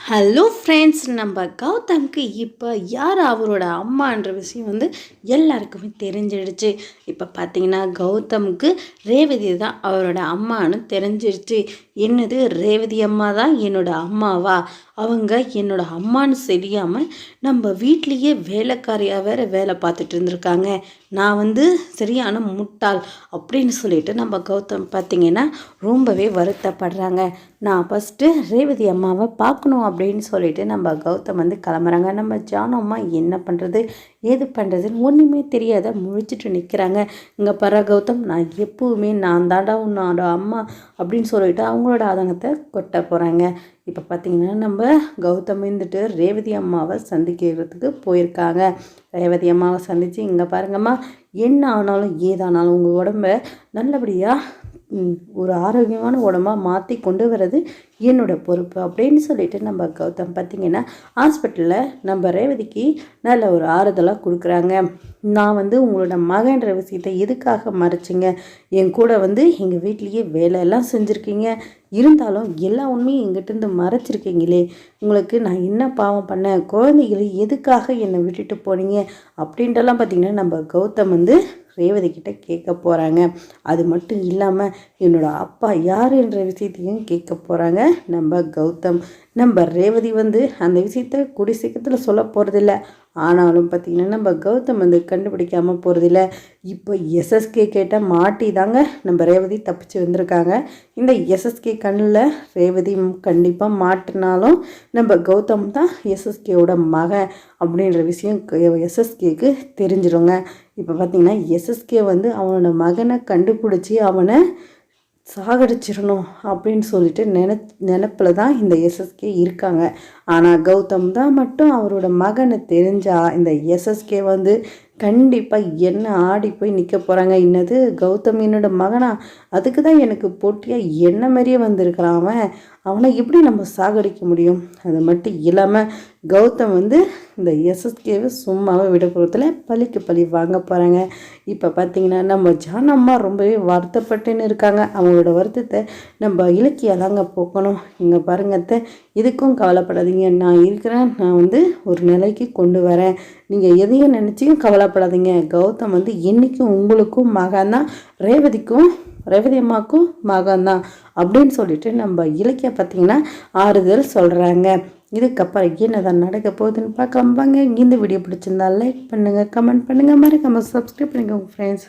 Hello friends, நம்ம கௌதம்க்கு இப்போ யார் அவரோட அம்மான்ற விஷயம் எல்லாருக்குமே தெரிஞ்சிடுச்சு. இப்போ பார்த்தீங்கன்னா கௌதமுக்கு ரேவதி தான் அவரோட அம்மானு தெரிஞ்சிடுச்சு. என்னது, ரேவதி அம்மா தான் என்னோட அம்மாவா? அவங்க என்னோட அம்மானு தெரியாமல் நம்ம வீட்லேயே வேலைக்காரியாக வேற வேலை பார்த்துட்டு இருந்திருக்காங்க. நான் சரியான முட்டாள் அப்படின்னு சொல்லிட்டு நம்ம கௌதம் பார்த்திங்கன்னா ரொம்பவே வருத்தப்படுறாங்க. நான் ஃபஸ்ட்டு ரேவதி அம்மாவை பார்க்கணும் அப்படின்னு சொல்லிட்டு நம்ம கௌதம் கிளம்புறாங்க. நம்ம ஜானு அம்மா என்ன பண்ணுறது ஏது பண்ணுறதுன்னு ஒன்றுமே தெரியாத முழிச்சிட்டு நிற்கிறாங்க. இங்கே பர கௌதம், நான் எப்பவுமே நான் தாண்டா உன்னோட அம்மா அப்படின்னு சொல்லிட்டு அவங்களோட ஆதங்கத்தை கொட்ட போகிறாங்க. இப்போ பார்த்திங்கன்னா நம்ம கௌதம் ரேவதி அம்மாவை சந்திக்கிறதுக்கு போயிருக்காங்க. ரேவதி அம்மாவை சந்தித்து, இங்கே பாருங்கம்மா, என்ன ஆனாலும் ஏதானாலும் உங்கள் உடம்ப நல்லபடியாக ஒரு ஆரோக்கியமான உடம்பாக மாற்றி கொண்டு வர்றது என்னோட பொறுப்பு அப்படின்னு சொல்லிட்டு நம்ம கௌதம் பார்த்திங்கன்னா ஹாஸ்பிட்டலில் நம்ம ரேவதிக்கு நல்ல ஒரு ஆறுதலாக கொடுக்குறாங்க. நான் உங்களோட மகன்ற விஷயத்தை எதுக்காக மறைச்சிங்க? என் கூட எங்கள் வீட்லேயே வேலையெல்லாம் செஞ்சுருக்கீங்க, இருந்தாலும் எல்லா உண்மையும் எங்கிட்டேருந்து மறைச்சிருக்கீங்களே, உங்களுக்கு நான் என்ன பாவம் பண்ணேன்? குழந்தைகளை எதுக்காக என்னை விட்டுட்டு போனீங்க அப்படின்ட்டுலாம் பார்த்திங்கன்னா நம்ம கௌதம் ரேவதி கிட்ட கேட்க போகிறாங்க. அது மட்டும் இல்லாமல் என்னோட அப்பா யாருன்ற விஷயத்தையும் கேட்க போகிறாங்க நம்ம கௌதம். நம்ம ரேவதி அந்த விஷயத்த கூடிய சீக்கிரத்தில் சொல்ல போகிறதில்ல. ஆனாலும் பார்த்திங்கன்னா நம்ம கௌதம் கண்டுபிடிக்காமல் போகிறதில்ல. இப்போ எஸ்எஸ்கே கேட்டால் மாட்டி தாங்க நம்ம ரேவதி தப்பிச்சு வந்திருக்காங்க. இந்த எஸ்எஸ்கே கண்ணில் ரேவதி கண்டிப்பாக மாட்டினாலும் நம்ம கௌதம் தான் எஸ்எஸ்கேவோட மகன் அப்படின்ற விஷயம் எஸ்எஸ்கேக்கு தெரிஞ்சிடுங்க. இப்போ பார்த்திங்கன்னா எஸ்எஸ்கே அவனோட மகனை கண்டுபிடிச்சி அவனை சாகடிச்சிடணும் அப்படின்னு சொல்லிட்டு நினப்பில் தான் இந்த எஸ்எஸ்கே இருக்காங்க. ஆனால் கௌதம் தான் மட்டும் அவரோட மகனை தெரிஞ்சால் இந்த எஸ்எஸ்கே கண்டிப்பாக என்ன ஆடி போய் நிற்க போகிறாங்க. என்னது, கௌதம் என்னோட மகனா? அதுக்கு தான் எனக்கு போட்டியாக என்ன மாதிரியே வந்திருக்கிறான் அவனை எப்படி நம்ம சாகடிக்க முடியும்? அது மட்டும் இல்லாமல் கௌதம் இந்த எஸ்எஸ்கேவை சும்மாவே விட போகிறதுல பழிக்கு பழி வாங்க போகிறாங்க. இப்போ பார்த்திங்கன்னா நம்ம ஜானம்மா ரொம்பவே வருத்தப்பட்டுன்னு இருக்காங்க. அவங்களோட வருத்தத்தை நம்ம இலக்கியாலாங்க போக்கணும். இங்கே பாருங்கத்த, இதுக்கும் கவலைப்படாதீங்க, நான் இருக்கிறேன். நான் ஒரு நிலைக்கு கொண்டு வரேன். நீங்கள் எதையும் நினச்சியும் கவலைப்படாதீங்க. கௌதம் என்றைக்கும் உங்களுக்கும் மகன்தான், ரேவதி அம்மாவுக்கும் மகன்தான் அப்படின்னு சொல்லிட்டு நம்ம இலக்கிய பார்த்திங்கன்னா ஆறுதல் சொல்கிறாங்க. இதுக்கப்புறம் என்னதான் நடக்க போகுதுன்னு பார்க்கலாம் வாங்க. இந்த வீடியோ பிடிச்சிருந்தா லைக் பண்ணுங்கள், கமெண்ட் பண்ணுங்கள், மறக்காமல் சப்ஸ்கிரைப் பண்ணுங்கள் உங்கள் ஃப்ரெண்ட்ஸ்.